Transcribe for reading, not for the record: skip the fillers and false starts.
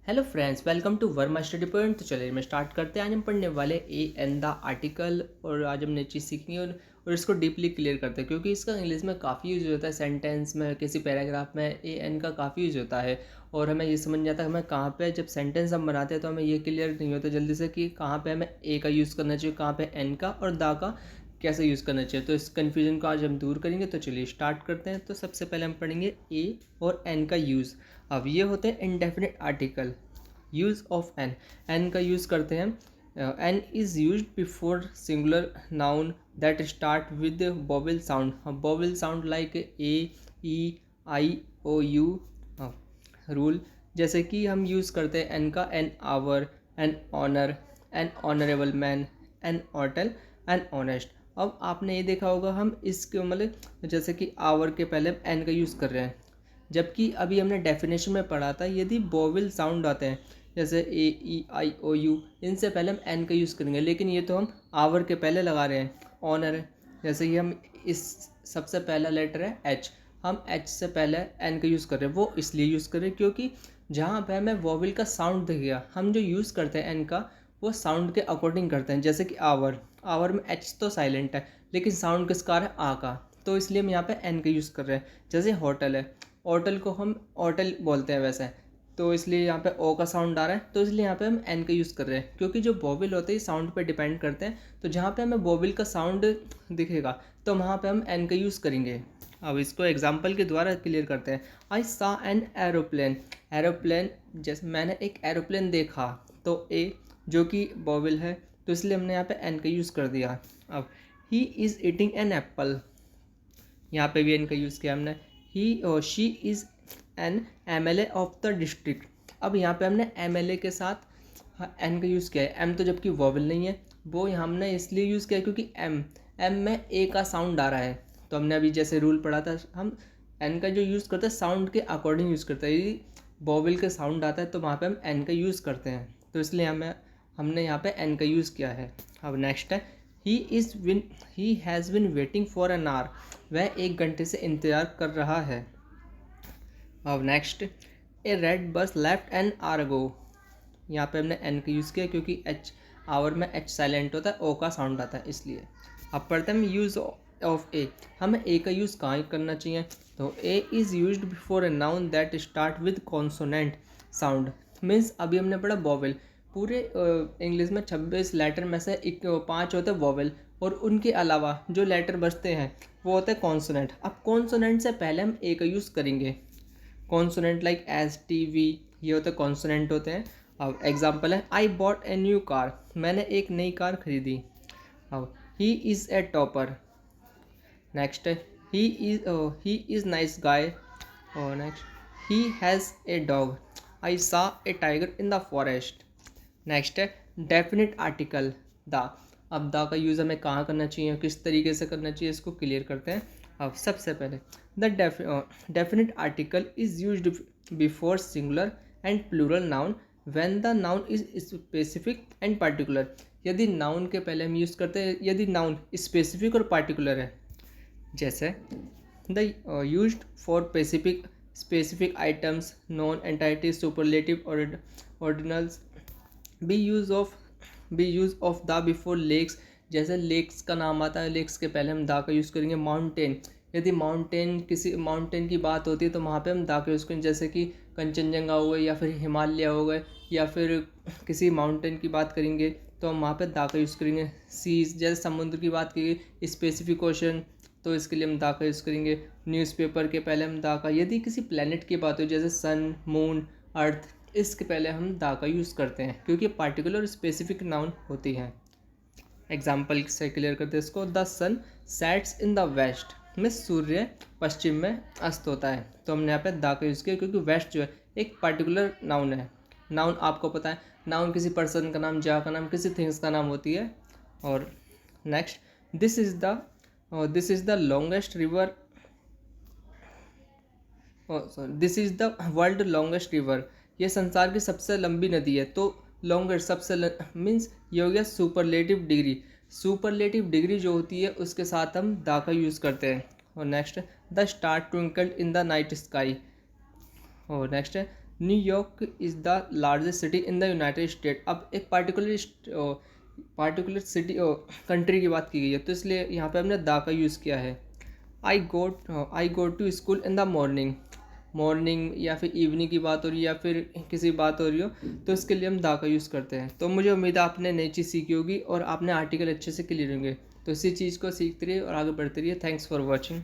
Hello friends, welcome to Verma study point. तो चलिए मैं स्टार्ट करते हैं। आज हम पढ़ने वाले ए एन द आर्टिकल। और आज हमने चीज़ सीखनी है और इसको डीपली क्लियर करते हैं, क्योंकि इसका इंग्लिश में काफ़ी यूज़ होता है। सेंटेंस में, किसी पैराग्राफ में ए एन का काफ़ी यूज़ होता है। और हमें ये समझ नहीं आता हमें कहाँ पे, जब सेंटेंस हम बनाते हैं तो हमें ये क्लियर नहीं होता जल्दी से कि कहाँ पे हमें ए का यूज़ करना चाहिए, कहाँ पे एन का, और द का कैसे यूज़ करना चाहिए। तो इस कन्फ्यूजन को आज हम दूर करेंगे। तो चलिए स्टार्ट करते हैं। तो सबसे पहले हम पढ़ेंगे ए और एन का यूज़। अब ये होते हैं indefinite article. Use of an का यूज़ करते हैं। An is use before singular noun that start with vowel sound. Vowel sound like A, E, I, O, U rule. जैसे कि हम यूज़ करते हैं एन का an hour, an honour, an honourable man, an hotel, an honest. अब आपने ये देखा होगा हम इसके मतलब जैसे कि आवर के पहले हम एन का यूज़ कर रहे हैं, जबकि अभी हमने डेफिनेशन में पढ़ा था यदि वोवेल साउंड आते हैं जैसे ए, ई, आई, ओ, यू, इनसे पहले हम एन का यूज़ करेंगे। लेकिन ये तो हम आवर के पहले लगा रहे हैं। ऑनर है, जैसे कि हम इस सबसे पहला लेटर है एच, हम एच से पहले एन का यूज़ कर रहे हैं। वो इसलिए यूज़ कर रहे हैं क्योंकि जहाँ पे हमें वोवेल का साउंड दिखेगा, हम जो यूज़ करते हैं एन का वो साउंड के अकॉर्डिंग करते हैं। जैसे कि आवर, आवर में एच तो साइलेंट है लेकिन साउंड किसका आ रहा है, आ का, तो इसलिए हम यहाँ पे एन का यूज़ कर रहे हैं। जैसे होटल है, होटल को हम होटल बोलते हैं वैसे, तो इसलिए यहाँ पे ओ का साउंड आ रहा है, तो इसलिए यहाँ पे हम एन का यूज़ कर रहे हैं। क्योंकि जो वोवेल होते हैं साउंड पे डिपेंड करते हैं, तो जहाँ पे हमें वोवेल का साउंड दिखेगा तो वहाँ पे हम एन का यूज़ करेंगे। अब इसको एग्जांपल के द्वारा क्लियर करते हैं। आई सा एन एरोप्लेन। एरोप्लेन, जैसे मैंने एक एरोप्लेन देखा, तो ए जो कि वोवेल है, तो इसलिए हमने यहाँ पे एन का यूज़ कर दिया। अब he is eating an apple, यहाँ पे भी एन का यूज़ किया हमने। ही और she is an MLA of the district. अब यहाँ पे हमने एमएलए के साथ एन का यूज़ किया है। एम तो जबकि वोवेल नहीं है, वो हमने इसलिए यूज़ किया है क्योंकि एम एम में ए का साउंड आ रहा है। तो हमने अभी जैसे रूल पढ़ा था, हम एन का जो यूज़ करते हैं साउंड के अकॉर्डिंग यूज़ करते हैं। यदि वोवेल का साउंड आता है तो वहाँ पे हम एन का यूज़ करते हैं, तो इसलिए हमने यहाँ पे एन का यूज़ किया है। अब नेक्स्ट है he has been waiting for an hour. वह 1 घंटे से इंतज़ार कर रहा है। अब next, A red bus left an hour ago. यहाँ पे हमने एन का यूज़ किया क्योंकि एच, आवर में एच साइलेंट होता है, ओ का साउंड आता है इसलिए। अब पढ़ते हैं यूज़ ऑफ ए। हमें ए का यूज़ कहाँ करना चाहिए, तो A is used before a noun that start with consonant sound. Means अभी हमने पढ़ा वोवेल, पूरे इंग्लिश में 26 लेटर में से 5 होते हैं वोवेल, और उनके अलावा जो लेटर बचते हैं वो होते हैं कॉन्सोनेंट। अब कॉन्सोनेंट से पहले हम ए का यूज़ करेंगे। Consonant like S, T, V, ये होते कॉन्सोनेंट होते हैं। अब एग्जांपल है I bought a new car, मैंने एक नई कार खरीदी। अब he is a topper. Next है ही इज़ नाइस गाय। और next, he has a dog. I saw a tiger in the forest. Next है डेफिनेट आर्टिकल द। अब the का यूज़ हमें कहाँ करना चाहिए, किस तरीके से करना चाहिए, इसको क्लियर करते हैं। अब सबसे पहले the definite article is used before singular and plural noun when the noun is specific and particular. यदि नाउन के पहले हम यूज़ करते हैं यदि नाउन स्पेसिफिक और पार्टिकुलर है, जैसे the used for specific items, non entity, superlative, ordinals. B use of the before lakes. जैसे लेक्स का नाम आता है, लेक्स के पहले हम दा का यूज़ करेंगे। माउंटेन, यदि किसी माउंटेन की बात होती है तो वहाँ पे हम दा का यूज़ करेंगे। जैसे कि कंचनजंगा हो गए, या फिर हिमालय हो गए, या फिर किसी माउंटेन की बात करेंगे तो हम वहाँ पे दा का यूज़ करेंगे। सीज, जैसे समुद्र की बात की, स्पेसिफिक ओशन, तो इसके लिए हम दा का यूज़ करेंगे। न्यूज़पेपर के पहले हम दा का, यदि किसी प्लेनेट की बात हो जैसे सन, मून, अर्थ, इसके पहले हम दा का यूज़ करते हैं क्योंकि पार्टिकुलर और स्पेसिफिक नाउन होती हैं। एग्जाम्पल से क्लियर करते हैं इसको। The sun sets in the west, में सूर्य पश्चिम में अस्त होता है। तो हमने यहाँ पे दा का यूज़ किया क्योंकि वेस्ट जो है एक पार्टिकुलर नाउन है। नाउन आपको पता है, नाउन किसी पर्सन का नाम, जगह का नाम, किसी थिंग्स का नाम होती है। और next, this is the longest river, this is the world longest river. ये संसार की सबसे लंबी नदी है। तो लॉन्गेस्ट, मीन्स ये हो गया सुपरलेटिव डिग्री। सुपरलेटिव डिग्री जो होती है उसके साथ हम दा का यूज़ करते हैं। और next, the star twinkled in the night sky. और नेक्स्ट है New York is the largest city in the United State. अब एक पार्टिकुलर सिटी कंट्री की बात की गई है, तो इसलिए यहाँ पे हमने द का यूज़ किया है। I go to school in the morning. Morning या फिर इवनिंग की बात हो रही है या फिर किसी बात हो रही हो, तो इसके लिए हम द का यूज़ करते हैं। तो मुझे उम्मीद है आपने नई चीज़ सीखी होगी और आपने आर्टिकल अच्छे से क्लियर होंगे। तो इसी चीज़ को सीखते रहिए और आगे बढ़ते रहिए। Thanks for watching.